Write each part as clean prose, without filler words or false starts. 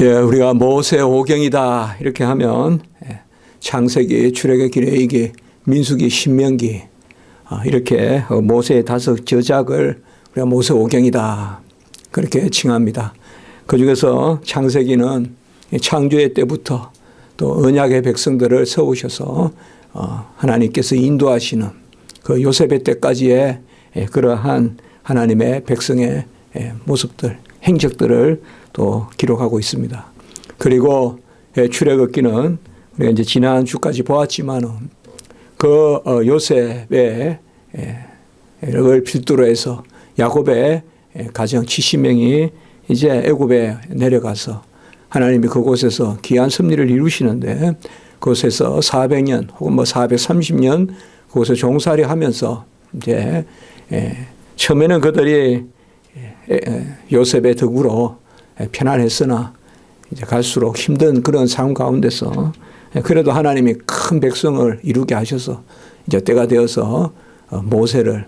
우리가 모세 오경이다 이렇게 하면 창세기, 출애굽기, 레위기, 민수기, 신명기 이렇게 모세의 5 저작을 우리가 모세 오경이다 그렇게 칭합니다. 그중에서 창세기는 창조의 때부터 또 언약의 백성들을 세우셔서 하나님께서 인도하시는 그 요셉의 때까지의 그러한 하나님의 백성의 모습들, 행적들을 또 기록하고 있습니다. 그리고 출애굽기는 우리가 이제 지난주까지 보았지만은 그 요셉의 을 필두로 해서 야곱의 가정 70명이 이제 애굽에 내려가서 하나님이 그곳에서 귀한 섭리를 이루시는데 그곳에서 400년 혹은 뭐 430년 그곳에 종살이 하면서 이제 처음에는 그들이 요셉의 덕으로 편안했으나 이제 갈수록 힘든 그런 삶 가운데서 그래도 하나님이 큰 백성을 이루게 하셔서 이제 때가 되어서 모세를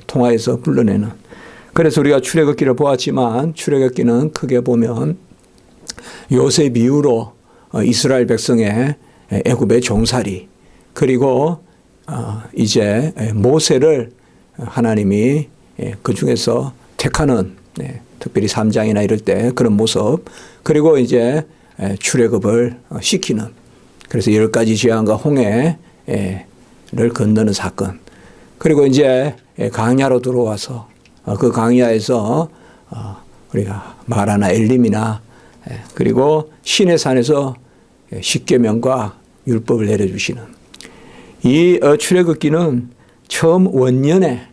통하여서 불러내는. 그래서 우리가 출애굽기를 보았지만 출애굽기는 크게 보면 요셉 이후로 이스라엘 백성의 애굽의 종살이 그리고 이제 모세를 하나님이 그 중에서 택하는 특별히 3장이나 이럴 때 그런 모습 그리고 이제 출애굽을 시키는 그래서 10가지 재앙과 홍해를 건너는 사건 그리고 이제 광야로 들어와서 그 광야에서 우리가 마라나 엘림이나 그리고 시내산에서 십계명과 율법을 내려주시는 이 출애굽기는 처음 원년에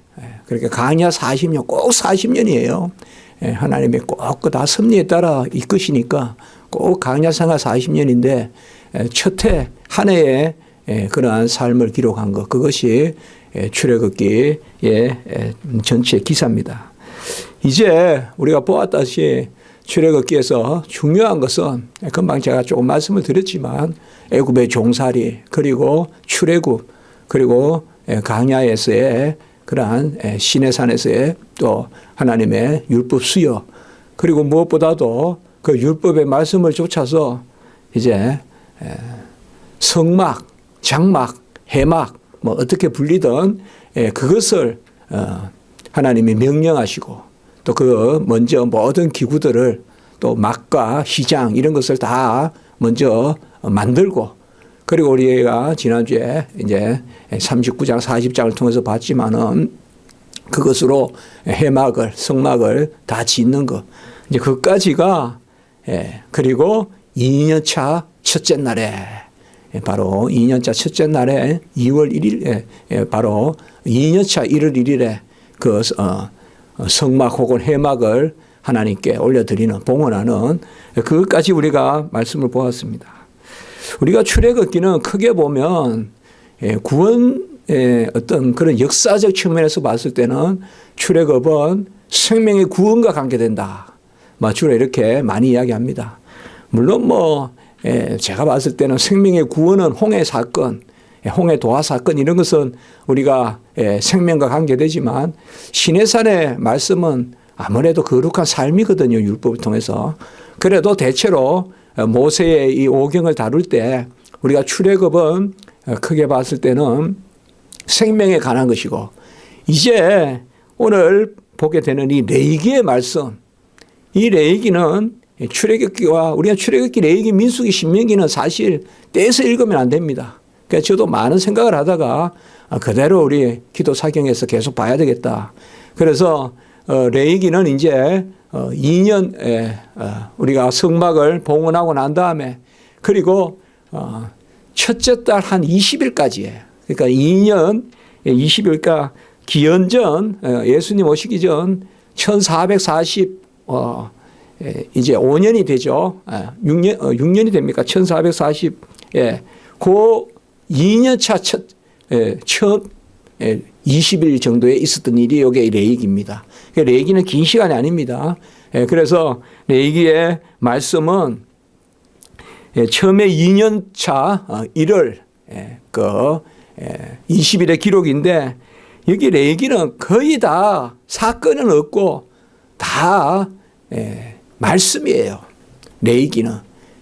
그러니까 광야 40년 꼭 40년이에요. 하나님이 꼭 다 섭리에 따라 이끄시니까 꼭 광야 생활 40년인데 첫 해 한 해의 그러한 삶을 기록한 것 그것이 출애굽기의 전체 기사입니다. 이제 우리가 보았다시피 출애굽기에서 중요한 것은 금방 제가 조금 말씀을 드렸지만 애굽의 종살이 그리고 출애굽 그리고 광야에서의 그러한 시내산에서의 또 하나님의 율법 수여 그리고 무엇보다도 그 율법의 말씀을 쫓아서 이제 성막, 장막, 해막 뭐 어떻게 불리든 그것을 하나님이 명령하시고 또 그 먼저 모든 기구들을 또 막과 시장 이런 것을 다 먼저 만들고 그리고 우리가 지난주에 이제 39장 40장을 통해서 봤지만은 그것으로 해막을 성막을 다 짓는 것 이제 그까지가 그리고 2년차 첫째 날에 바로 2년차 첫째 날에 2월 1일 바로 2년차 1월 1일에 그 성막 혹은 해막을 하나님께 올려드리는 봉헌하는 그것까지 우리가 말씀을 보았습니다. 우리가 출애굽기는 크게 보면 구원의 어떤 그런 역사적 측면에서 봤을 때는 출애굽은 생명의 구원과 관계된다. 주로 이렇게 많이 이야기합니다. 물론 제가 봤을 때는 생명의 구원은 홍해 사건, 홍해 도화 사건 이런 것은 우리가 생명과 관계되지만 시내산의 말씀은 아무래도 거룩한 삶이거든요. 율법을 통해서. 그래도 대체로 모세의 이 오경을 다룰 때 우리가 출애굽은 크게 봤을 때는 생명에 관한 것이고 이제 오늘 보게 되는 이 레위기의 말씀 이 레위기는 출애굽기와 우리가 출애굽기, 레위기, 민수기, 신명기는 사실 떼서 읽으면 안 됩니다. 그러니까 저도 많은 생각을 하다가 그대로 우리 기도 사경에서 계속 봐야 되겠다. 그래서 레위기는 이제 2년 우리가 성막을 봉헌하고 난 다음에 그리고 첫째 달 한 20일까지예요. 그러니까 2년 20일까 기원전 예수님 오시기 전 1440 이제 5년이 되죠. 6년이 됩니까? 1440 그 2년차 처음 20일 정도에 있었던 일이 이게 레위기입니다. 레위기는 긴 시간이 아닙니다. 그래서 레위기의 말씀은 처음에 2년차 1월 20일의 기록인데 여기 레위기는 거의 다 사건은 없고 다 말씀이에요. 레위기는.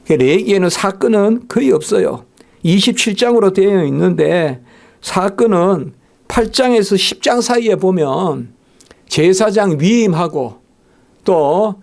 레위기에는 사건은 거의 없어요. 27장으로 되어 있는데 사건은 8장에서 10장 사이에 보면 제사장 위임하고 또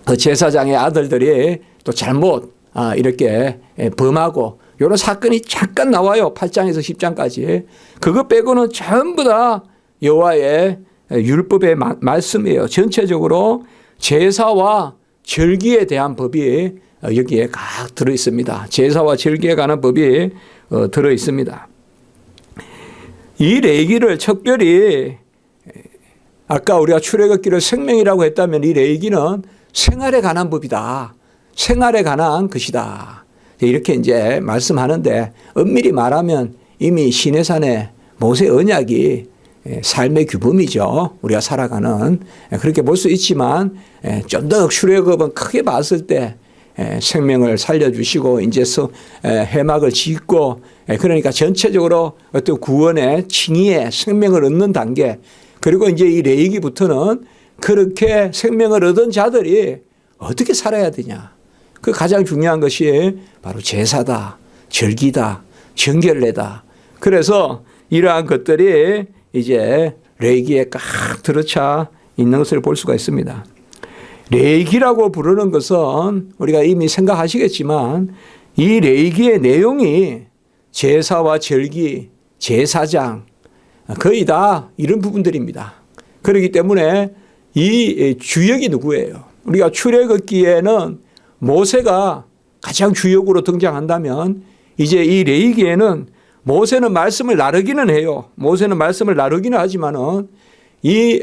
그 제사장의 아들들이 또 잘못 이렇게 범하고 이런 사건이 잠깐 나와요. 8장에서 10장까지. 그거 빼고는 전부 다 여호와의 율법의 말씀이에요. 전체적으로 제사와 절기에 대한 법이 여기에 각 들어 있습니다. 제사와 절기에 관한 법이 들어 있습니다. 이 레위기를 특별히 아까 우리가 출애굽기를 생명이라고 했다면 이 레위기는 생활에 관한 법이다. 생활에 관한 것이다. 이렇게 이제 말씀하는데 엄밀히 말하면 이미 시내산의 모세 언약이 삶의 규범이죠. 우리가 살아가는. 그렇게 볼 수 있지만 좀 더 출애굽은 크게 봤을 때 생명을 살려주시고 이제 해막을 짓고 그러니까 전체적으로 어떤 구원의 칭의의 생명을 얻는 단계 그리고 이제 이 레위기부터는 그렇게 생명을 얻은 자들이 어떻게 살아야 되냐. 그 가장 중요한 것이 바로 제사다, 절기다, 정결례다. 그래서 이러한 것들이 이제 레위기에 꽉 들어차 있는 것을 볼 수가 있습니다. 레위기라고 부르는 것은 우리가 이미 생각하시겠지만 이 레위기의 내용이 제사와 절기, 제사장 거의 다 이런 부분들입니다. 그렇기 때문에 이 주역이 누구예요? 우리가 출애굽기에는 모세가 가장 주역으로 등장한다면 이제 이 레위기에는 모세는 말씀을 나르기는 해요. 모세는 말씀을 나르기는 하지만은 이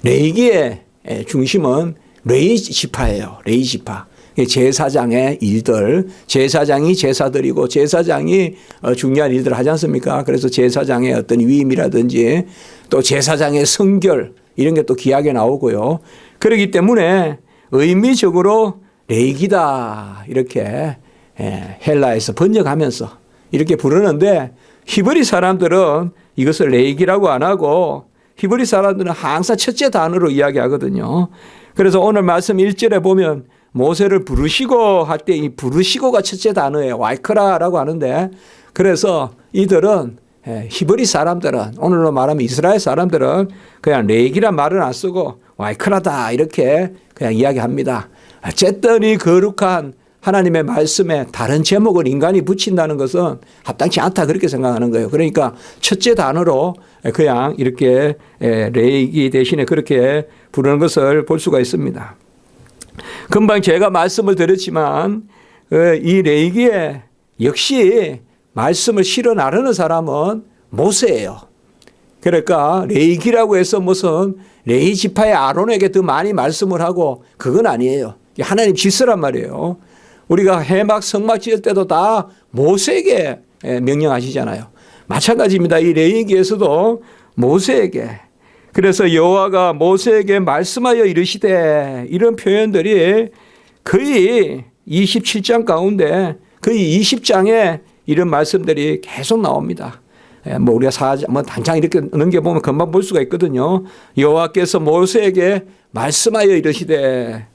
레위기의 중심은 레위 지파예요. 레위 지파. 제사장의 일들, 제사장이 제사드리고 제사장이 중요한 일들을 하지 않습니까? 그래서 제사장의 어떤 위임이라든지 또 제사장의 성결 이런 게 또 귀하게 나오고요. 그렇기 때문에 의미적으로 레위기다 이렇게 헬라에서 번역하면서 이렇게 부르는데 히브리 사람들은 이것을 레위기라고 안 하고 히브리 사람들은 항상 첫째 단어로 이야기하거든요. 그래서 오늘 말씀 1절에 보면 모세를 부르시고 할 때 이 부르시고가 첫째 단어예요. 와이크라라고 하는데 그래서 이들은 히브리 사람들은 오늘로 말하면 이스라엘 사람들은 그냥 레위기란 말은 안 쓰고 와이크라다 이렇게 그냥 이야기합니다. 어쨌든 이 거룩한 하나님의 말씀에 다른 제목을 인간이 붙인다는 것은 합당치 않다 그렇게 생각하는 거예요. 그러니까 첫째 단어로 그냥 이렇게 레위기 대신에 그렇게 부르는 것을 볼 수가 있습니다. 금방 제가 말씀을 드렸지만 이 레위기에 역시 말씀을 실어 나르는 사람은 모세예요. 그러니까 레위기라고 해서 무슨 레위 지파의 아론에게 더 많이 말씀을 하고 그건 아니에요. 하나님 질서란 말이에요. 우리가 해막 성막 지을 때도 다 모세에게 명령하시잖아요. 마찬가지입니다. 이 레위기에서도 모세에게. 그래서 여호와가 모세에게 말씀하여 이르시되 이런 표현들이 거의 27장 가운데 거의 20장에 이런 말씀들이 계속 나옵니다. 뭐 우리가 단장 이렇게 넘겨보면 금방 볼 수가 있거든요. 여호와께서 모세에게 말씀하여 이르시되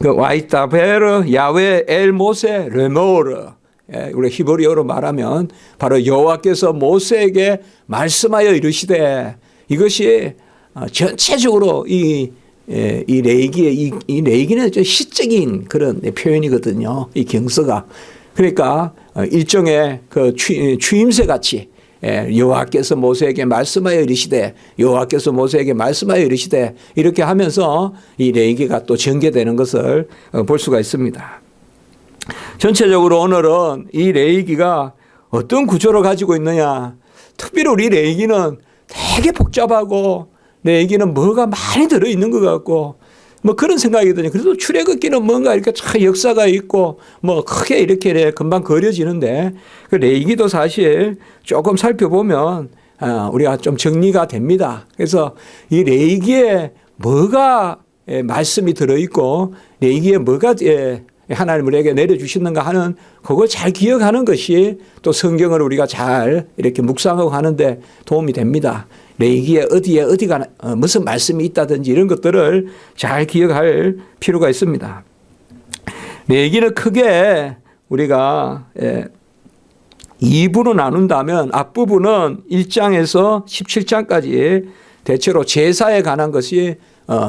그 와이타베르 야외 엘 모세 레모르 우리 히브리어로 말하면 바로 여호와께서 모세에게 말씀하여 이르시되 이것이 전체적으로 이 레위기의 이 레위기는 좀 시적인 그런 표현이거든요. 이 경서가 그러니까 일종의 그 추임새 같이 여호와께서 모세에게 말씀하여 이르시되 여호와께서 모세에게 말씀하여 이르시되 이렇게 하면서 이 레위기가 또 전개되는 것을 볼 수가 있습니다. 전체적으로 오늘은 이 레위기가 어떤 구조를 가지고 있느냐. 특별히 우리 레위기는 되게 복잡하고 레위기는 뭐가 많이 들어있는 것 같고 뭐 그런 생각이 드네요. 그래도 출애굽기는 뭔가 이렇게 참 역사가 있고 뭐 크게 이렇게 금방 그려지는데 그 레위기도 사실 조금 살펴보면 우리가 좀 정리가 됩니다. 그래서 이 레위기에 뭐가 말씀이 들어있고 레위기에 뭐가 하나님 우리에게 내려주시는가 하는 그걸 잘 기억하는 것이 또 성경을 우리가 잘 이렇게 묵상하고 하는데 도움이 됩니다. 레위기에 어디가 무슨 말씀이 있다든지 이런 것들을 잘 기억할 필요가 있습니다. 레위기는 크게 우리가 2부로 나눈다면 앞부분은 1장에서 17장까지 대체로 제사에 관한 것이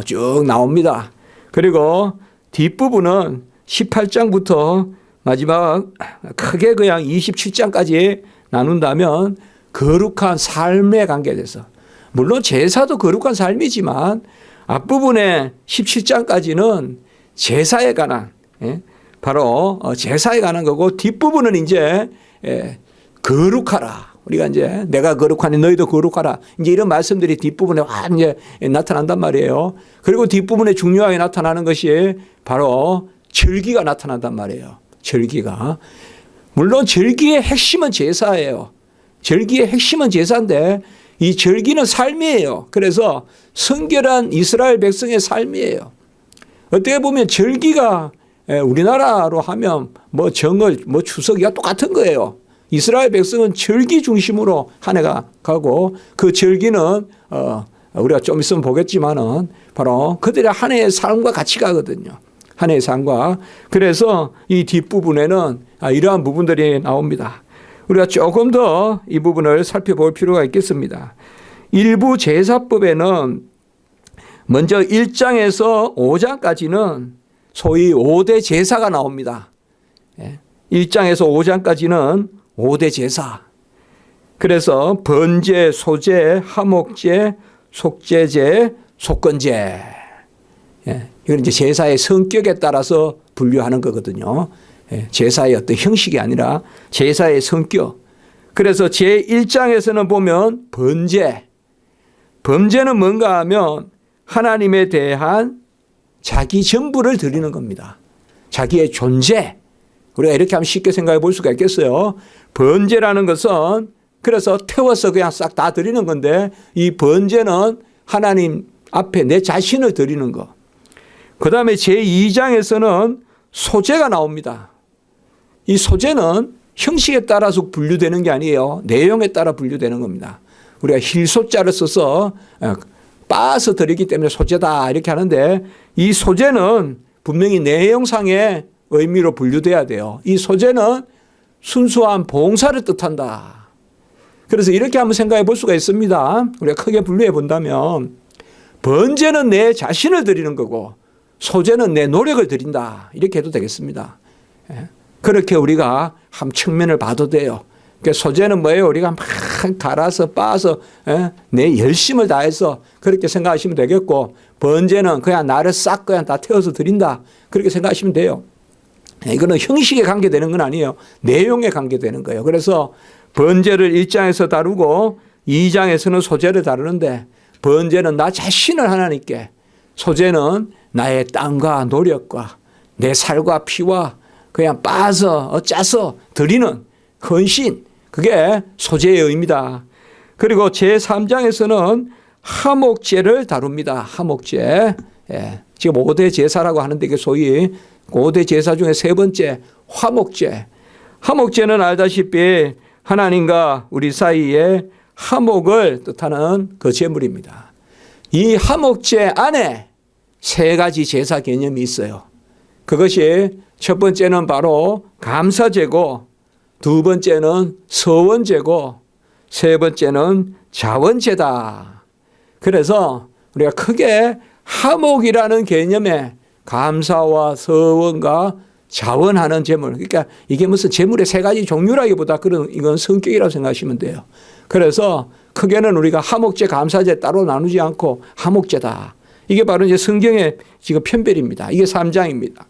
쭉 나옵니다. 그리고 뒷부분은 18장부터 마지막 크게 그냥 27장까지 나눈다면 거룩한 삶에 관계돼서, 물론 제사도 거룩한 삶이지만 앞부분에 17장까지는 제사에 관한, 바로 제사에 관한 거고, 뒷부분은 이제 거룩하라. 우리가 이제 내가 거룩하니 너희도 거룩하라. 이제 이런 말씀들이 뒷부분에 이제 나타난단 말이에요. 그리고 뒷부분에 중요하게 나타나는 것이 바로 절기가 나타난단 말이에요. 절기가. 물론 절기의 핵심은 제사예요. 절기의 핵심은 제사인데 이 절기는 삶이에요. 그래서 성결한 이스라엘 백성의 삶이에요. 어떻게 보면 절기가 우리나라로 하면 뭐 정월, 뭐 추석이가 똑같은 거예요. 이스라엘 백성은 절기 중심으로 한 해가 가고 그 절기는 우리가 좀 있으면 보겠지만은 바로 그들의 한 해의 삶과 같이 가거든요. 한 해의 삶과. 그래서 이 뒷부분에는 이러한 부분들이 나옵니다. 우리가 조금 더 이 부분을 살펴볼 필요가 있겠습니다. 일부 제사법에는 먼저 1장에서 5장까지는 소위 5대 제사가 나옵니다. 1장에서 5장까지는 5대 제사. 그래서 번제, 소제, 화목제, 속제제, 속건제. 이건 이제 제사의 성격에 따라서 분류하는 거거든요. 제사의 어떤 형식이 아니라 제사의 성격. 그래서 제1장에서는 보면 번제. 번제는 뭔가 하면 하나님에 대한 자기 전부를 드리는 겁니다. 자기의 존재. 우리가 이렇게 하면 쉽게 생각해 볼 수가 있겠어요. 번제라는 것은 그래서 태워서 그냥 싹 다 드리는 건데 이 번제는 하나님 앞에 내 자신을 드리는 거. 그 다음에 제2장에서는 소제가 나옵니다. 이 소제는 형식에 따라서 분류되는 게 아니에요. 내용에 따라 분류되는 겁니다. 우리가 힐소자를 써서 빻아서 드리기 때문에 소제다 이렇게 하는데 이 소제는 분명히 내용상의 의미로 분류돼야 돼요. 이 소제는 순수한 봉사를 뜻한다. 그래서 이렇게 한번 생각해 볼 수가 있습니다. 우리가 크게 분류해 본다면 번제는 내 자신을 드리는 거고 소제는 내 노력을 드린다. 이렇게 해도 되겠습니다. 그렇게 우리가 한 측면을 봐도 돼요. 그러니까 소제는 뭐예요? 우리가 막 갈아서 빻아서 내 열심을 다해서 그렇게 생각하시면 되겠고 번제는 그냥 나를 싹 그냥 다 태워서 드린다. 그렇게 생각하시면 돼요. 이거는 형식에 관계되는 건 아니에요. 내용에 관계되는 거예요. 그래서 번제를 1장에서 다루고 2장에서는 소제를 다루는데 번제는 나 자신을 하나님께, 소제는 나의 땀과 노력과 내 살과 피와 그냥 빻아서 짜서 드리는 헌신, 그게 소제의 의미다. 그리고 제3장에서는 화목제를 다룹니다. 화목제. 지금 5대 제사라고 하는데 이게 소위 5대 제사 중에 세 번째 화목제. 화목제는 알다시피 하나님과 우리 사이에 화목을 뜻하는 그 제물입니다. 이 화목제 안에 세 가지 제사 개념이 있어요. 그것이 첫 번째는 바로 감사제고, 두 번째는 서원제고, 세 번째는 자원제다. 그래서 우리가 크게 화목이라는 개념에 감사와 서원과 자원하는 제물. 그러니까 이게 무슨 제물의 세 가지 종류라기보다 이건 성격이라고 생각하시면 돼요. 그래서 크게는 우리가 화목제, 감사제 따로 나누지 않고 화목제다. 이게 바로 이제 성경의 지금 편별입니다. 이게 3장입니다.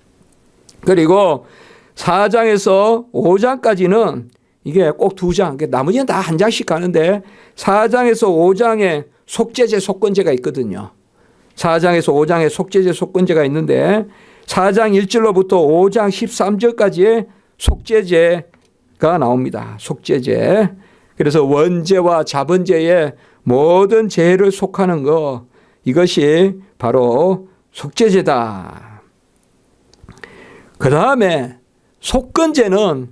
그리고 4장에서 5장까지는 이게 꼭 2장, 나머지는 다 한 장씩 가는데 4장에서 5장에 속죄제, 속건제가 있거든요. 4장에서 5장에 속죄제, 속건제가 있는데 4장 1절로부터 5장 13절까지의 속죄제가 나옵니다. 속죄제. 그래서 원죄와 자번죄의 모든 죄를 속하는 것, 이것이 바로 속죄제다. 그 다음에 속건제는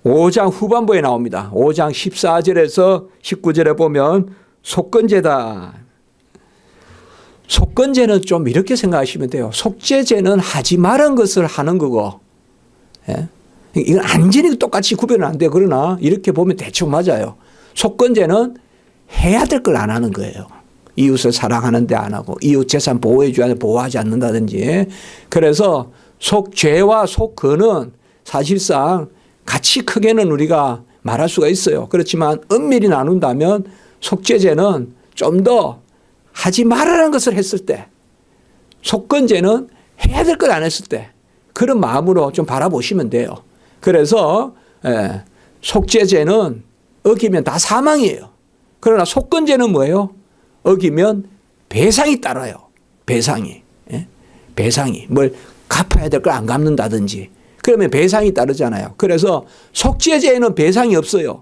5장 후반부에 나옵니다. 5장 14절에서 19절에 보면 속건제다. 속건제는 좀 이렇게 생각하시면 돼요. 속죄제는 하지 말은 것을 하는 거고, 예? 이건 완전히 똑같이 구별은 안 돼요. 그러나 이렇게 보면 대충 맞아요. 속건제는 해야 될 걸 안 하는 거예요. 이웃을 사랑하는데 안 하고, 이웃 재산 보호해 줘야 보호하지 않는다든지. 그래서 속죄와 속건은 사실상 같이 크게는 우리가 말할 수가 있어요. 그렇지만 엄밀히 나눈다면 속죄제는 좀 더 하지 말아라는 것을 했을 때, 속건제는 해야 될 걸 안 했을 때, 그런 마음으로 좀 바라보시면 돼요. 그래서 속죄제는 어기면 다 사망이에요. 그러나 속건제는 뭐예요? 어기면 배상이 따라요. 배상이. 배상이. 뭘 갚아야 될 걸 안 갚는다든지. 그러면 배상이 따르잖아요. 그래서 속죄제에는 배상이 없어요.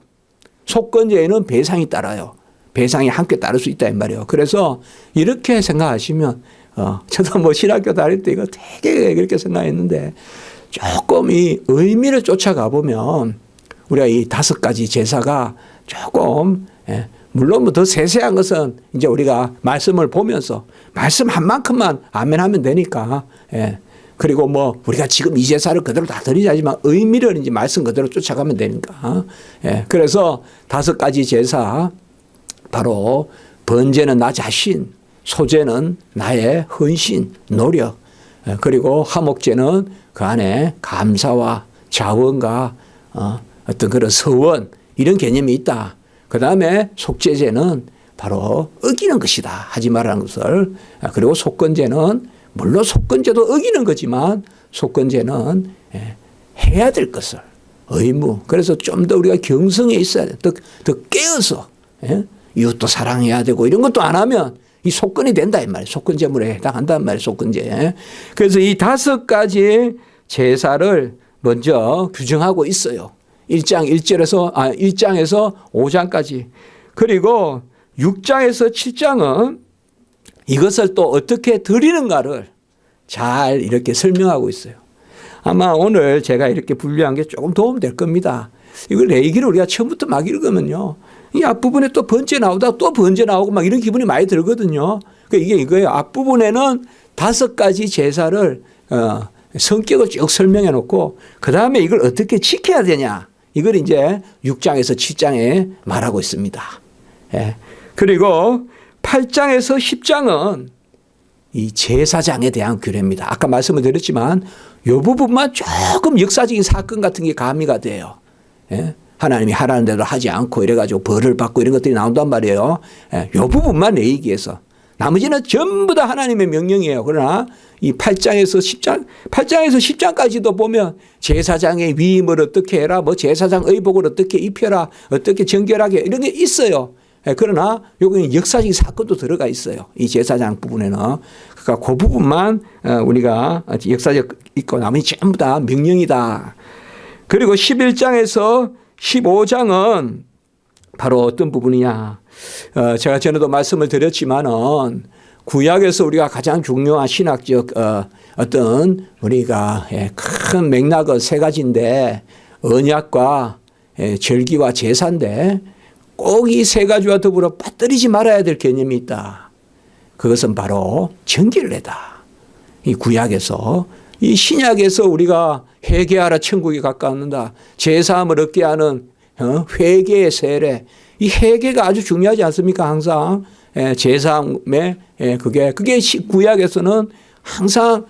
속건제에는 배상이 따라요. 배상이 함께 따를 수 있다 이 말이에요. 그래서 이렇게 생각하시면 저도 뭐 신학교 다닐 때 이거 되게 그렇게 생각했는데 조금 이 의미를 쫓아가 보면 우리가 이 5가지 제사가 조금 물론 뭐 더 세세한 것은 이제 우리가 말씀을 보면서 말씀 한 만큼만 아멘하면 되니까 그리고 뭐 우리가 지금 이 제사를 그대로 다 드리자지만 의미를 이제 말씀 그대로 쫓아가면 되니까 그래서 5가지 제사 바로 번제는 나 자신, 소제는 나의 헌신, 노력, 그리고 화목제는 그 안에 감사와 자원과 어떤 그런 서원 이런 개념이 있다. 그 다음에 속죄제는 바로 어기는 것이다. 하지 말라는 것을. 그리고 속건제는 물론 속건제도 어기는 거지만 속건제는 해야 될 것을 의무. 그래서 좀 더 우리가 경성에 있어야 돼. 더 깨어서 이웃도 사랑해야 되고 이런 것도 안 하면 이 속건이 된다 이 말이에요. 속건제물에 해당한단 말이에요. 속건제. 그래서 이 5가지 제사를 먼저 규정하고 있어요. 1장에서 5장까지. 그리고 6장에서 7장은 이것을 또 어떻게 드리는가를 잘 이렇게 설명하고 있어요. 아마 오늘 제가 이렇게 분류한 게 조금 도움 될 겁니다. 이걸 레위기를 우리가 처음부터 막 읽으면요. 이 앞부분에 또 번제 나오다 또 번제 나오고 막 이런 기분이 많이 들거든요. 그러니까 이게 이거예요. 앞부분에는 5가지 제사를 성격을 쭉 설명해 놓고 그 다음에 이걸 어떻게 지켜야 되냐. 이걸 이제 6장에서 7장에 말하고 있습니다. 그리고 8장에서 10장은 이 제사장에 대한 규례입니다. 아까 말씀을 드렸지만 이 부분만 조금 역사적인 사건 같은 게 가미가 돼요. 하나님이 하라는 대로 하지 않고 이래가지고 벌을 받고 이런 것들이 나온단 말이에요. 이 부분만 레위기에서. 나머지는 전부 다 하나님의 명령이에요. 그러나 이 8장에서 10장까지도 보면 제사장의 위임을 어떻게 해라, 뭐 제사장 의복을 어떻게 입혀라, 어떻게 정결하게 이런 게 있어요. 그러나 여기는 역사적인 사건도 들어가 있어요. 이 제사장 부분에는. 그러니까 그 부분만 우리가 역사적 있고 나머지 전부 다 명령이다. 그리고 11장에서 15장은 바로 어떤 부분이냐. 제가 전에도 말씀을 드렸지만은 구약에서 우리가 가장 중요한 신학적 어떤 우리가 큰 맥락은 3가지인데 언약과 절기와 제사인데 꼭 이 3가지와 더불어 빠뜨리지 말아야 될 개념이 있다. 그것은 바로 정결례다. 이 구약에서 이 신약에서 우리가 회개하라 천국이 가까웠는다. 제사함을 얻게 하는 회개의 세례. 이 회개가 아주 중요하지 않습니까? 항상 제사함에 그게 구약에서는 항상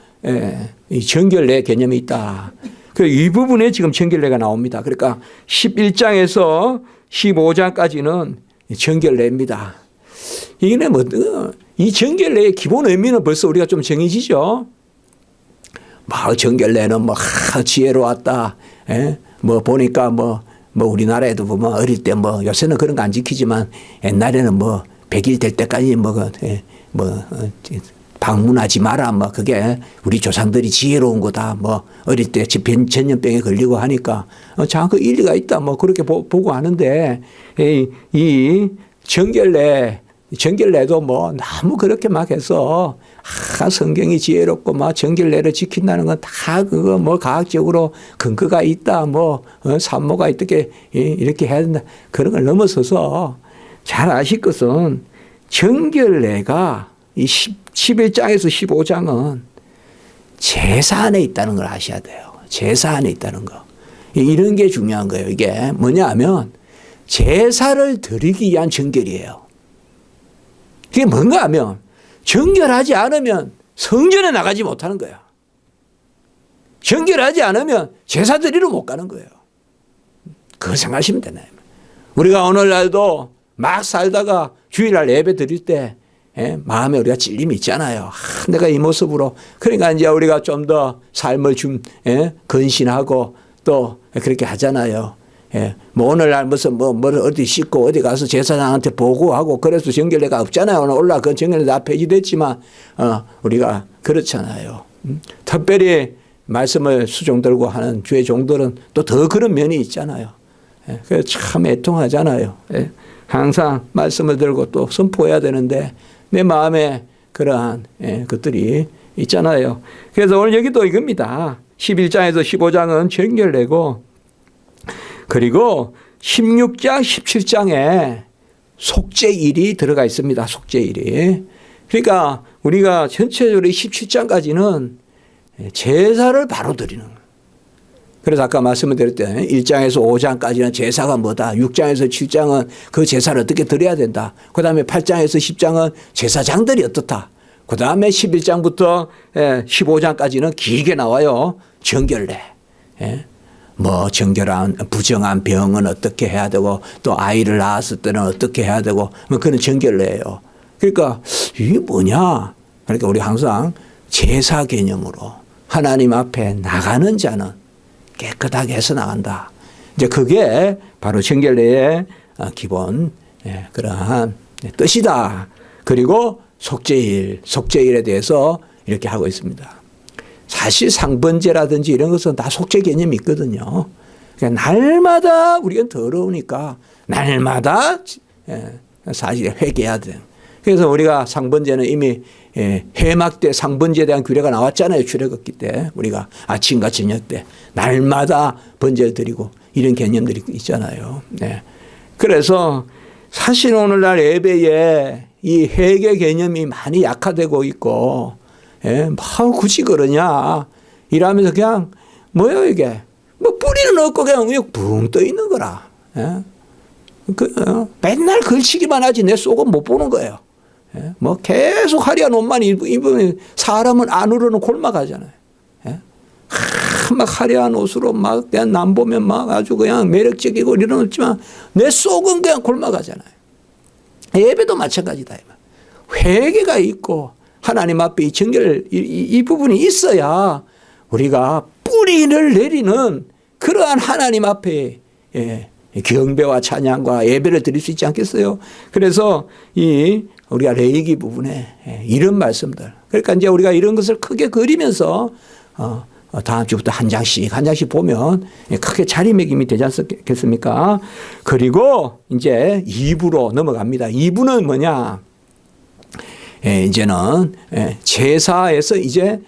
이 정결례 개념이 있다. 이 부분에 지금 정결례가 나옵니다. 그러니까 11장에서 15장까지는 정결례입니다. 이게 뭐 이 정결례의 기본 의미는 벌써 우리가 좀 정해지죠. 정결례는 지혜로웠다. 뭐 보니까 뭐 우리나라에도 보면 어릴 때 요새는 그런 거 안 지키지만 옛날에는 100일 될 때까지 방문하지 마라. 그게 우리 조상들이 지혜로운 거다. 어릴 때 전염병에 걸리고 하니까 그 일리가 있다. 그렇게 보고 하는데 이 정결례도 너무 그렇게 막 해서 성경이 지혜롭고 정결례를 지킨다는 건 다 그거 과학적으로 근거가 있다. 산모가 어떻게 이렇게 해야 된다. 그런 걸 넘어서서 잘 아실 것은 정결례가 이 11장에서 15장은 제사 안에 있다는 걸 아셔야 돼요. 제사 안에 있다는 거. 이런 게 중요한 거예요. 이게 뭐냐 하면 제사를 드리기 위한 정결이에요. 그게 뭔가 하면 정결하지 않으면 성전에 나가지 못하는 거야. 정결하지 않으면 제사 드리러 못 가는 거예요. 그걸 생각하시면 되나요? 우리가 오늘날도 막 살다가 주일날 예배 드릴 때 마음에 우리가 찔림이 있잖아요. 내가 이 모습으로. 그러니까 이제 우리가 좀 더 삶을 좀 건신하고 또 그렇게 하잖아요. 뭐 오늘날 무슨 뭐를 어디 씻고 어디 가서 제사장한테 보고하고 그래서 정결례가 없잖아요. 오늘 그 정결례 다 폐지됐지만 우리가 그렇잖아요. 특별히 말씀을 수종 들고 하는 주의 종들은 또 더 그런 면이 있잖아요. 그래서 참 애통하잖아요. 항상 말씀을 들고 또 선포해야 되는데 내 마음에 그러한 것들이 있잖아요. 그래서 오늘 여기도 이겁니다. 11장에서 15장은 정결례고 그리고 16장, 17장에 속죄일이 들어가 있습니다. 속죄일이. 그러니까 우리가 전체적으로 17장까지는 제사를 바로 드리는 거예요. 그래서 아까 말씀을 드릴 때 1장에서 5장까지는 제사가 뭐다. 6장에서 7장은 그 제사를 어떻게 드려야 된다. 그 다음에 8장에서 10장은 제사장들이 어떻다. 그 다음에 11장부터 15장까지는 길게 나와요. 정결례. 뭐 정결한 부정한 병은 어떻게 해야 되고 또 아이를 낳았을 때는 어떻게 해야 되고 뭐 그런 정결례예요. 그러니까 이게 뭐냐. 그러니까 우리 항상 제사 개념으로 하나님 앞에 나가는 자는 깨끗하게 해서 나간다. 이제 그게 바로 정결례의 기본 그러한 뜻이다. 그리고 속죄일에 대해서 이렇게 하고 있습니다. 사실 상번제라든지 이런 것은 다 속죄 개념이 있거든요. 그러니까 날마다 우리가 더러우니까 날마다 사실 회개해야 돼. 그래서 우리가 상번제는 이미 회막 때 상번제에 대한 규례가 나왔잖아요. 출애굽기 때 우리가 아침과 저녁 때 날마다 번제를 드리고 이런 개념들이 있잖아요. 네. 그래서 사실 오늘날 예배에 이 회개 개념이 많이 약화되고 있고 뭐 굳이 그러냐 이러면서 그냥 뭐예요 이게 뭐 뿌리는 없고 그냥 붕 떠 있는 거라. 맨날 걸치기만 하지 내 속은 못 보는 거예요. 뭐 계속 화려한 옷만 입으면 사람은 안으로는 골마가잖아요. 막 화려한 옷으로 막 그냥 남 보면 막 아주 그냥 매력적이고 이러지만 내 속은 그냥 골마가잖아요. 예배도 마찬가지다. 회개가 있고 하나님 앞에 이 정결 이 부분이 있어야 우리가 뿌리를 내리는 그러한 하나님 앞에 경배와 찬양과 예배를 드릴 수 있지 않겠어요? 그래서 우리가 레위기 부분에 이런 말씀들. 그러니까 이제 우리가 이런 것을 크게 그리면서 다음 주부터 한 장씩 보면 크게 자리매김이 되지 않겠습니까? 그리고 이제 2부로 넘어갑니다. 2부는 뭐냐? 이제는 제사에서 이제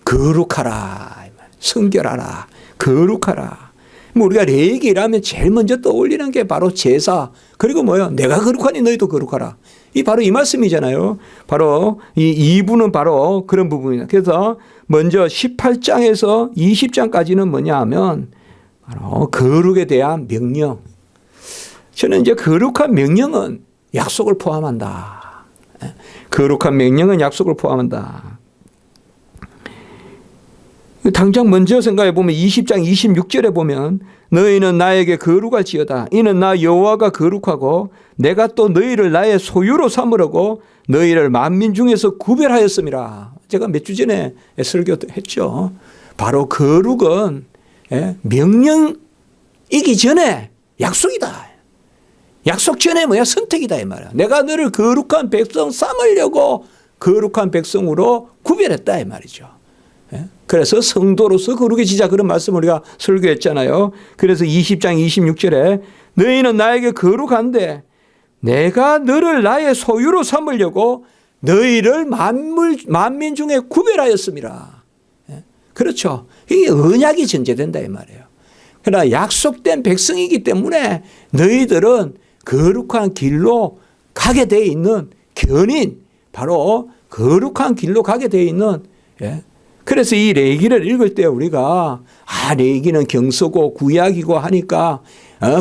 거룩하라, 성결하라, 거룩하라. 뭐 우리가 레위기라면 제일 먼저 떠올리는 게 바로 제사. 그리고 뭐요? 내가 거룩하니 너희도 거룩하라. 바로 이 말씀이잖아요. 바로 이 2부는 바로 그런 부분이다. 그래서 먼저 18장에서 20장까지는 뭐냐 하면 바로 거룩에 대한 명령. 저는 이제 거룩한 명령은 약속을 포함한다. 거룩한 명령은 약속을 포함한다. 당장 먼저 생각해 보면 20장 26절에 보면 너희는 나에게 거룩할지어다. 이는 나 여호와가 거룩하고 내가 또 너희를 나의 소유로 삼으려고 너희를 만민 중에서 구별하였음이라. 제가 몇 주 전에 설교했죠. 바로 거룩은 명령이기 전에 약속이다. 약속 전에 뭐야? 선택이다 이 말이야. 내가 너를 거룩한 백성 삼으려고 거룩한 백성으로 구별했다 이 말이죠. 그래서 성도로서 거룩해지자 그런 말씀을 우리가 설교했잖아요. 그래서 20장 26절에 너희는 나에게 거룩한데 내가 너를 나의 소유로 삼으려고 너희를 만민 중에 구별하였음이라. 그렇죠. 이게 언약이 전제된다 이 말이에요. 그러나 약속된 백성이기 때문에 너희들은 거룩한 길로 가게 돼 있는 견인, 바로 거룩한 길로 가게 돼 있는, 예. 그래서 이 레위기를 읽을 때 우리가 레위기는 경서고 구약이고 하니까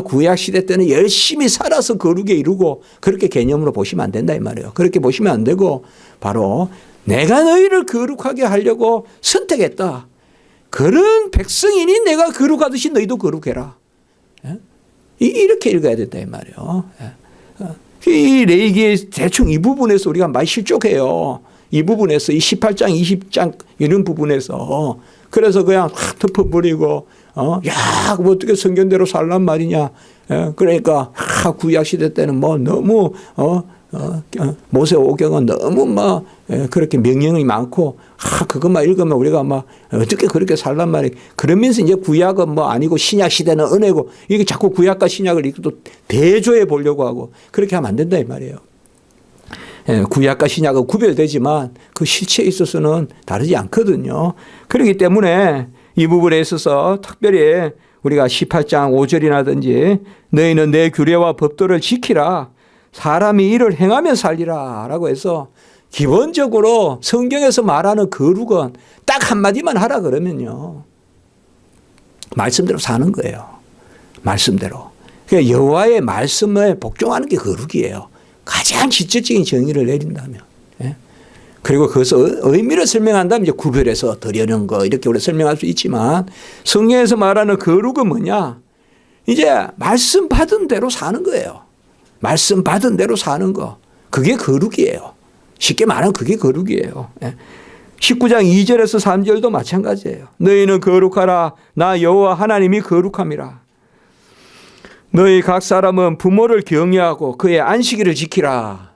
구약 시대 때는 열심히 살아서 거룩에 이루고 그렇게 개념으로 보시면 안 된다 이 말이에요. 그렇게 보시면 안 되고 바로 내가 너희를 거룩하게 하려고 선택했다. 그런 백성이니 내가 거룩하듯이 너희도 거룩해라. 이렇게 읽어야 된다 이 말이에요. 이 레위기의 대충 이 부분에서 우리가 많이 실족해요. 이 부분에서 이 18장 20장 이런 부분에서 그래서 그냥 확 덮어버리고 야, 뭐 어떻게 성경대로 살란 말이냐. 그러니까 구약 시대 때는 뭐 너무 모세 오경은 너무 막 그렇게 명령이 많고 그것만 읽으면 우리가 막 어떻게 그렇게 살란 말이야. 그러면서 이제 구약은 뭐 아니고 신약 시대는 은혜고 이게 자꾸 구약과 신약을 이렇게 또 대조해 보려고 하고 그렇게 하면 안 된다 이 말이에요. 구약과 신약은 구별되지만 그 실체에 있어서는 다르지 않거든요. 그렇기 때문에 이 부분에 있어서 특별히 우리가 18장 5절이라든지 너희는 내 규례와 법도를 지키라. 사람이 이를 행하면 살리라 라고 해서 기본적으로 성경에서 말하는 거룩은 딱 한마디만 하라 그러면요. 말씀대로 사는 거예요. 말씀대로. 그러니까 여호와의 말씀에 복종하는 게 거룩이에요. 가장 실질적인 정의를 내린다면. 그리고 그것을 의미를 설명한다면 이제 구별해서 드리는 거 이렇게 우리가 설명할 수 있지만 성경에서 말하는 거룩은 뭐냐? 이제 말씀 받은 대로 사는 거예요. 말씀 받은 대로 사는 거. 그게 거룩이에요. 쉽게 말하면 그게 거룩이에요. 19장 2절에서 3절도 마찬가지예요. 너희는 거룩하라. 나 여호와 하나님이 거룩함이라. 너희 각 사람은 부모를 경외하고 그의 안식일을 지키라.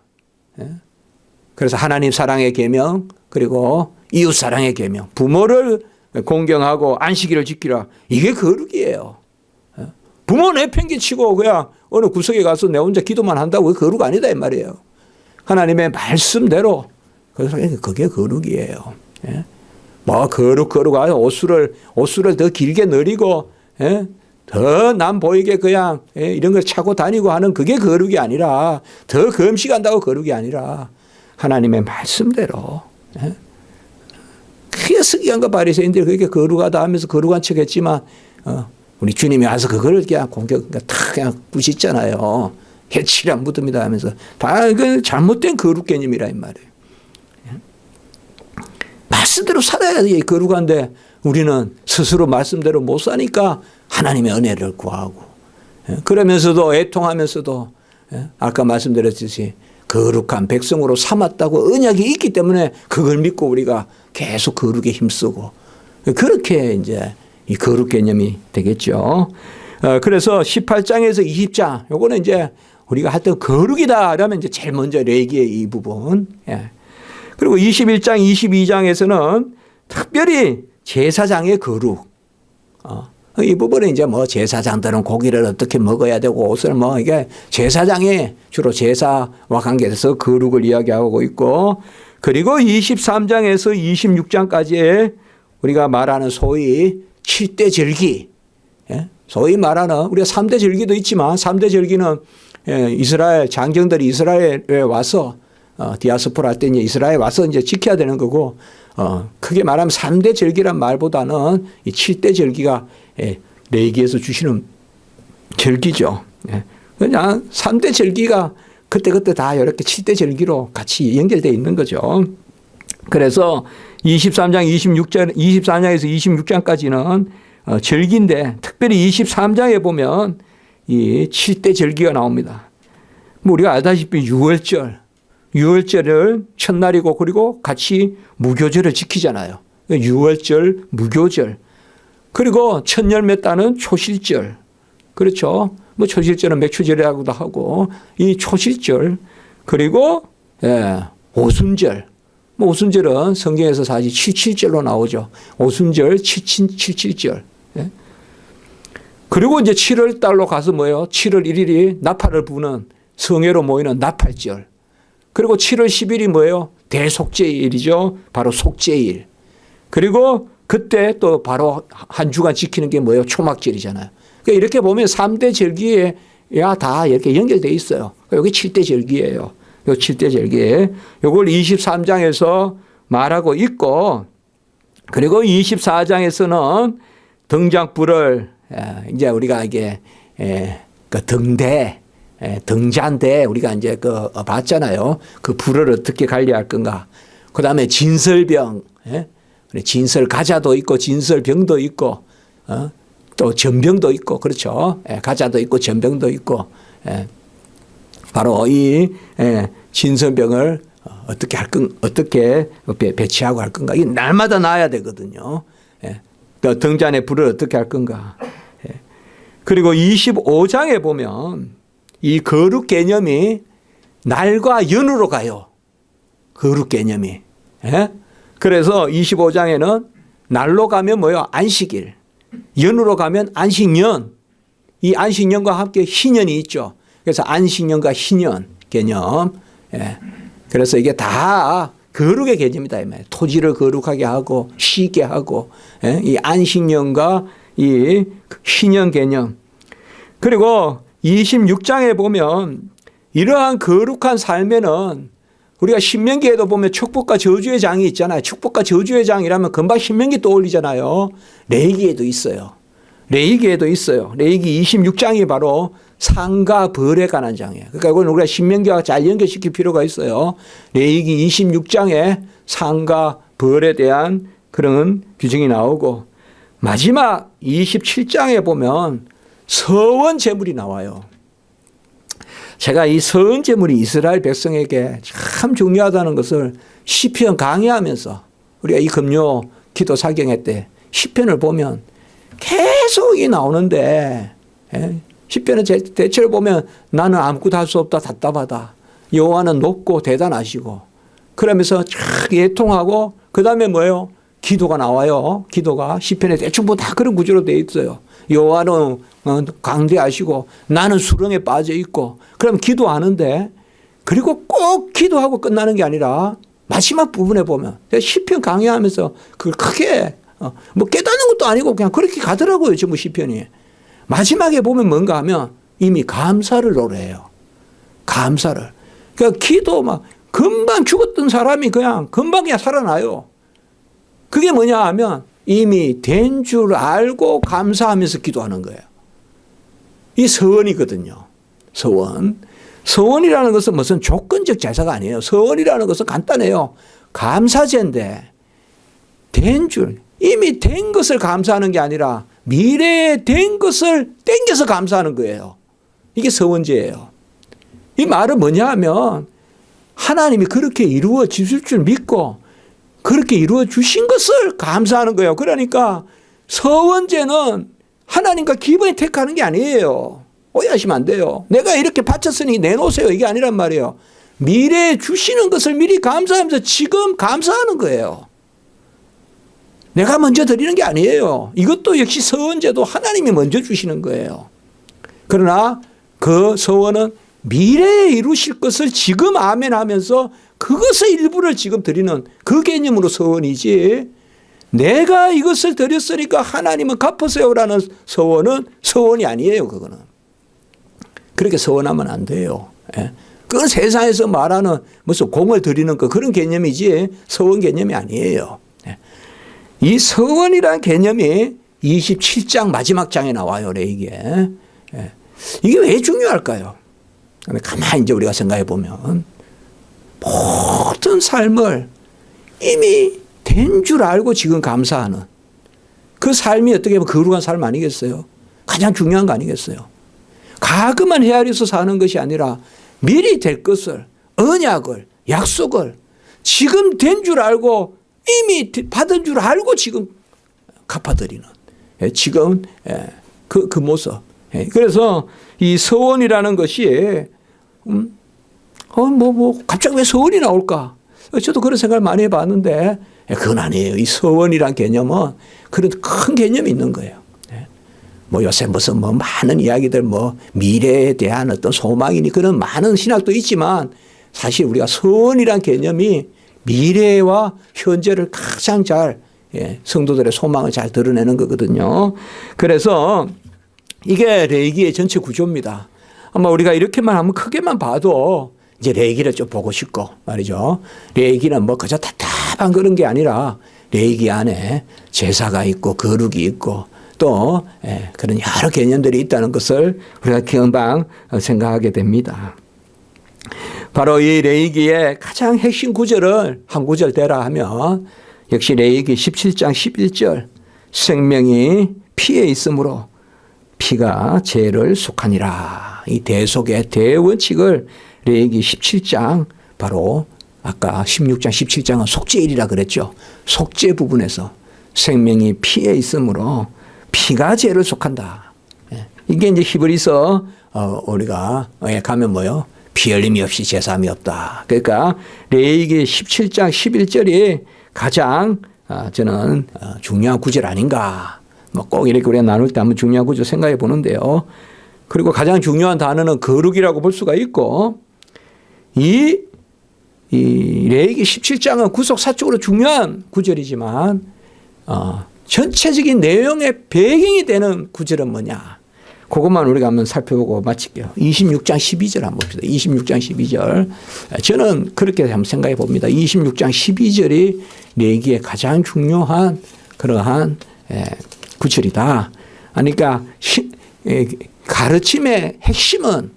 그래서 하나님 사랑의 계명 그리고 이웃 사랑의 계명. 부모를 공경하고 안식일을 지키라. 이게 거룩이에요. 부모 내팽개치고 그냥 어느 구석에 가서 내 혼자 기도만 한다고 거룩 아니다 이 말이에요. 하나님의 말씀대로 그게 거룩이에요. 뭐 거룩하고 옷수를 더 길게 내리고 더 남 보이게 그냥 이런 걸 차고 다니고 하는 그게 거룩이 아니라 더 금식한다고 거룩이 아니라 하나님의 말씀대로. 그게 스기관과 바리새인들이 그렇게 거룩하다 하면서 거룩한 척 했지만 우리 주님이 와서 그걸 그냥 탁 그냥 부시잖아요. 해치량 묻습니다 하면서 다 그 잘못된 거룩 개념이라 이 말이에요. 말씀대로 살아야 거룩한데 우리는 스스로 말씀대로 못 사니까 하나님의 은혜를 구하고 그러면서도 애통하면서도 아까 말씀드렸듯이 거룩한 백성으로 삼았다고 언약이 있기 때문에 그걸 믿고 우리가 계속 거룩에 힘쓰고 그렇게 이제 이 거룩 개념이 되겠죠. 그래서 18장에서 20장 요거는 이제 우리가 하여튼 거룩이다 라면 이제 제일 먼저 레위기의 이 부분. 그리고 21장 22장에서는 특별히 제사장의 거룩. 이 부분은 이제 뭐 제사장들은 고기를 어떻게 먹어야 되고 옷을 뭐 이게 제사장이 주로 제사와 관계해서 거룩을 이야기하고 있고 그리고 23장에서 26장까지의 우리가 말하는 소위 7대 절기. 소위 말하는 우리가 3대 절기도 있지만 3대 절기는 이스라엘 장정들이 이스라엘에 와서 디아스포라 할 때 이제 이스라엘에 와서 이제 지켜야 되는 거고 크게 말하면 3대 절기란 말보다는 이 7대 절기가 레위기에서 주시는 절기죠. 그냥 3대 절기가 그때그때 다 이렇게 7대 절기로 같이 연결되어 있는 거죠. 그래서 23장 24장에서 26장까지는 절기인데 특별히 23장에 보면 이 7대 절기가 나옵니다. 뭐 우리가 알다시피 유월절을 첫날이고 그리고 같이 무교절을 지키잖아요. 유월절, 무교절. 그리고 첫 열매 따는 초실절. 그렇죠. 뭐 초실절은 맥추절이라고도 하고 이 초실절. 그리고 오순절. 뭐 오순절은 성경에서 사실 77절로 나오죠. 오순절, 77절. 그리고 이제 7월 달로 가서 뭐예요? 7월 1일이 나팔을 부는 성회로 모이는 나팔절. 그리고 7월 10일이 뭐예요? 대속죄일이죠. 바로 속죄일. 그리고 그때 또 바로 한 주간 지키는 게 뭐예요? 초막절이잖아요. 그러니까 이렇게 보면 3대 절기에 다 이렇게 연결되어 있어요. 여기 7대 절기예요. 요 7대 절기. 요걸 23장에서 말하고 있고, 그리고 24장에서는 등잔불을 이제 우리가 이게 그 등잔대 우리가 이제 봤잖아요. 그 불을 어떻게 관리할 건가. 그 다음에 진설병, 진설 가자도 있고 진설병도 있고, 또 전병도 있고, 그렇죠. 가자도 있고 전병도 있고, 바로 이 진설병을 어떻게 배치하고 할 건가. 이게 날마다 놔야 되거든요. 그 등잔에 불을 어떻게 할 건가. 그리고 25장에 보면 이 거룩 개념이 날과 연으로 가요. 거룩 개념이. 그래서 25장에는 날로 가면 뭐예요? 안식일. 연으로 가면 안식년. 이 안식년과 함께 희년이 있죠. 그래서 안식년과 희년 개념. 그래서 이게 다 거룩의 개념이다. 토지를 거룩하게 하고 쉬게 하고 이 안식년과 이 희년 개념. 그리고 26장에 보면 이러한 거룩한 삶에는 우리가 신명기에도 보면 축복과 저주의 장이 있잖아요. 축복과 저주의 장이라면 금방 신명기 떠올리잖아요. 레위기에도 있어요. 레위기에도 있어요. 레위기 26장이 바로 상과 벌에 관한 장이에요. 그러니까 이건 우리가 신명기와 잘 연결시킬 필요가 있어요. 레위기 26장에 상과 벌에 대한 그런 규정이 나오고, 마지막 27장에 보면 서원 제물이 나와요. 제가 이 서원 제물이 이스라엘 백성에게 참 중요하다는 것을 시편 강의하면서, 우리가 이 금요 기도 사경회 때 시편을 보면 계속 이 나오는데, 시편은 대체로 보면 나는 아무것도 할 수 없다, 답답하다. 여호와는 높고 대단하시고, 그러면서 쫙 예통하고 그 다음에 뭐예요? 기도가 나와요. 기도가 시편에 대충 뭐 다 그런 구조로 되어 있어요. 여호와는 강대하시고 나는 수렁에 빠져 있고, 그럼 기도하는데, 그리고 꼭 기도하고 끝나는 게 아니라 마지막 부분에 보면 시편 강의하면서 그걸 크게 뭐 깨닫는 것도 아니고 그냥 그렇게 가더라고요. 전부 시편이. 마지막에 보면 뭔가 하면 이미 감사를 노래해요. 감사를. 그러니까 기도 막 금방 죽었던 사람이 그냥 살아나요. 그게 뭐냐 하면 이미 된 줄 알고 감사하면서 기도하는 거예요. 이 서원이거든요. 서원. 서원이라는 것은 무슨 조건적 제사가 아니에요. 서원이라는 것은 간단해요. 감사제인데 된 줄, 이미 된 것을 감사하는 게 아니라 미래에 된 것을 땡겨서 감사하는 거예요. 이게 서원제예요. 이 말은 뭐냐 하면 하나님이 그렇게 이루어 주실 줄 믿고 그렇게 이루어 주신 것을 감사하는 거예요. 그러니까 서원제는 하나님과 기분이 택하는 게 아니에요. 오해하시면 안 돼요. 내가 이렇게 바쳤으니 내놓으세요. 이게 아니란 말이에요. 미래에 주시는 것을 미리 감사하면서 지금 감사하는 거예요. 내가 먼저 드리는 게 아니에요. 이것도 역시 서원제도 하나님이 먼저 주시는 거예요. 그러나 그 서원은 미래에 이루실 것을 지금 아멘 하면서 그것의 일부를 지금 드리는 그 개념으로 서원이지, 내가 이것을 드렸으니까 하나님은 갚으세요라는 서원은 서원이 아니에요. 그거는. 그렇게 서원하면 안 돼요. 그건 세상에서 말하는 무슨 공을 드리는 그런 개념이지 서원 개념이 아니에요. 이 서원이라는 개념이 27장 마지막 장에 나와요. 레위기에. 이게 왜 중요할까요? 가만히 이제 우리가 생각해 보면 모든 삶을 이미 된 줄 알고 지금 감사하는 그 삶이 어떻게 보면 거룩한 삶 아니겠어요? 가장 중요한 거 아니겠어요? 가금만 헤아려서 사는 것이 아니라 미리 될 것을, 언약을, 약속을 지금 된 줄 알고 이미 받은 줄 알고 지금 갚아드리는 지금 그 모습. 그래서 이 서원이라는 것이 갑자기 왜 서원이 나올까? 저도 그런 생각을 많이 해봤는데 그건 아니에요. 이 서원이란 개념은 그런 큰 개념이 있는 거예요. 뭐 요새 무슨 뭐 많은 이야기들 뭐 미래에 대한 어떤 소망이니 그런 많은 신학도 있지만 사실 우리가 서원이란 개념이 미래와 현재를 가장 잘 성도들의 소망을 잘 드러내는 거거든요. 그래서 이게 레위기의 전체 구조입니다. 아마 우리가 이렇게만 하면 크게만 봐도 이제 레위기를 좀 보고 싶고 말이죠. 레위기는 뭐 그저 답답한 그런 게 아니라 레위기 안에 제사가 있고 거룩이 있고 또 그런 여러 개념들이 있다는 것을 우리가 금방 생각하게 됩니다. 바로 이 레위기의 가장 핵심 구절을 한 구절 대라 하면 역시 레위기 17장 11절 생명이 피에 있으므로 피가 죄를 속하니라. 이 대속의 대원칙을 레위기 17장 바로 아까 16장 17장은 속죄일이라 그랬죠. 속죄 부분에서 생명이 피에 있으므로 피가 죄를 속한다. 이게 이제 히브리서 우리가 가면 뭐요? 피 흘림이 없이 제사함이 없다. 그러니까 레위기 17장 11절이 가장 저는 중요한 구절 아닌가. 뭐 꼭 이렇게 우리가 나눌 때 한번 중요한 구절 생각해 보는데요. 그리고 가장 중요한 단어는 거룩이라고 볼 수가 있고 이 레위기 17장은 구속사적으로 중요한 구절이지만 전체적인 내용의 배경이 되는 구절은 뭐냐. 그것만 우리가 한번 살펴보고 마칠게요. 26장 12절 한번 봅시다. 26장 12절. 저는 그렇게 한번 생각해 봅니다. 26장 12절이 레위기의 가장 중요한 그러한 구절이다. 그러니까 가르침의 핵심은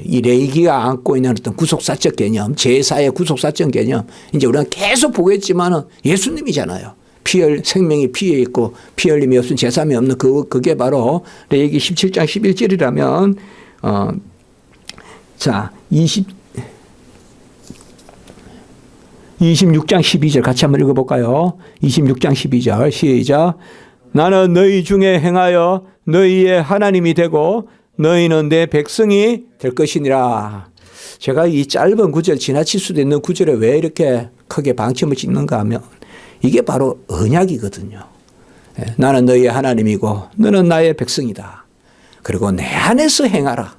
이 레위기가 안고 있는 어떤 구속사적 개념, 제사의 구속사적 개념, 이제 우리가 계속 보겠지만은 예수님이잖아요. 생명이 피에 있고 피 흘림이 없으면 제사함이 없는 그게 바로 레위기 17장 11절이라면 자 26장 12절 같이 한번 읽어볼까요? 26장 12절 시작. 나는 너희 중에 행하여 너희의 하나님이 되고 너희는 내 백성이 될 것이니라. 제가 이 짧은 구절 지나칠 수도 있는 구절에 왜 이렇게 크게 방침을 짓는가 하면 이게 바로 언약이거든요. 나는 너희의 하나님이고 너는 나의 백성이다. 그리고 내 안에서 행하라.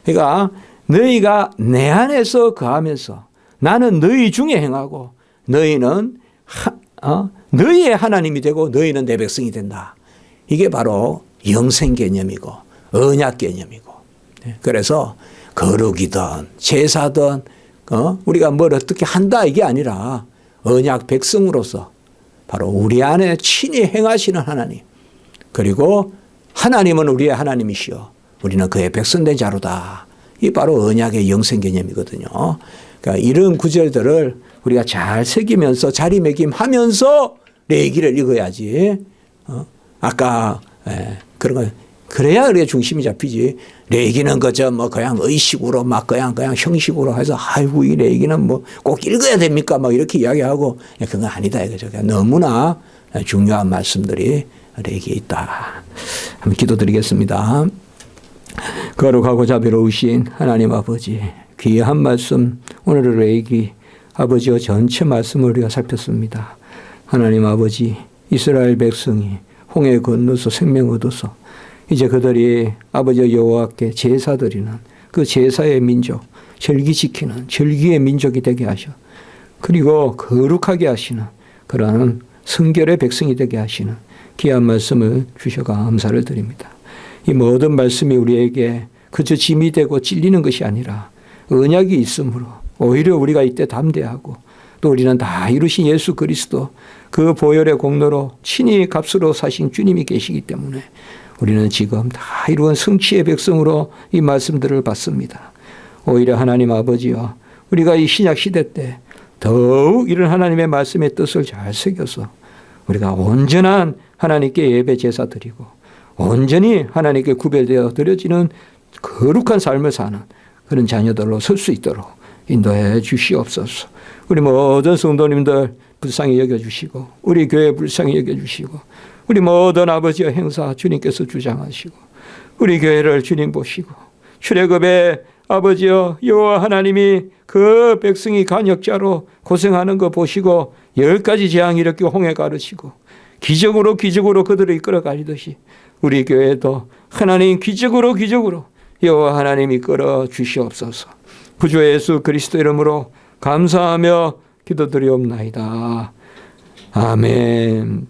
그러니까 너희가 내 안에서 거하면서 나는 너희 중에 행하고 너희는 너희의 하나님이 되고 너희는 내 백성이 된다. 이게 바로 영생 개념이고 언약 개념이고. 그래서 거룩이든 제사든 우리가 뭘 어떻게 한다 이게 아니라 언약 백성으로서 바로 우리 안에 친히 행하시는 하나님, 그리고 하나님은 우리의 하나님이시여 우리는 그의 백성된 자로다. 이 바로 언약의 영생 개념이거든요. 그러니까 이런 구절들을 우리가 잘 새기면서 자리매김하면서 레위기를 읽어야지. 아까 그런 거 그래야 우리가 중심이 잡히지. 레위기는 그저 뭐 그냥 의식으로 막 그냥 형식으로 해서 아이고 이 레위기는 뭐 꼭 읽어야 됩니까? 막 이렇게 이야기하고 그건 아니다 이거죠. 너무나 중요한 말씀들이 레위기에 있다. 한번 기도드리겠습니다. 거룩하고 자비로우신 하나님 아버지, 귀한 말씀 오늘의 레위기 아버지와 전체 말씀을 우리가 살폈습니다. 하나님 아버지, 이스라엘 백성이 홍해 건너서 생명 얻어서 이제 그들이 아버지 여호와께 제사 드리는 그 제사의 민족, 절기 지키는 절기의 민족이 되게 하셔. 그리고 거룩하게 하시는 그러한 성결의 백성이 되게 하시는 귀한 말씀을 주셔 감사를 드립니다. 이 모든 말씀이 우리에게 그저 짐이 되고 찔리는 것이 아니라 언약이 있으므로 오히려 우리가 이때 담대하고 또 우리는 다 이루신 예수 그리스도 그 보혈의 공로로 친히 값으로 사신 주님이 계시기 때문에 우리는 지금 다 이루은 성취의 백성으로 이 말씀들을 받습니다. 오히려 하나님 아버지여, 우리가 이 신약 시대 때 더욱 이런 하나님의 말씀의 뜻을 잘 새겨서 우리가 온전한 하나님께 예배 제사 드리고 온전히 하나님께 구별되어 드려지는 거룩한 삶을 사는 그런 자녀들로 설 수 있도록 인도해 주시옵소서. 우리 모든 성도님들 불쌍히 여겨주시고 우리 교회 불쌍히 여겨주시고 우리 모든 아버지의 행사 주님께서 주장하시고 우리 교회를 주님 보시고 출애굽의 아버지여 여호와 하나님이 그 백성이 간역자로 고생하는 거 보시고 10가지 재앙 이렇게 홍해 가르치고 기적으로 그들을 이끌어 가시듯이 우리 교회도 하나님 기적으로 여호와 하나님 이끌어 주시옵소서. 구주 예수 그리스도 이름으로 감사하며 기도드리옵나이다. 아멘.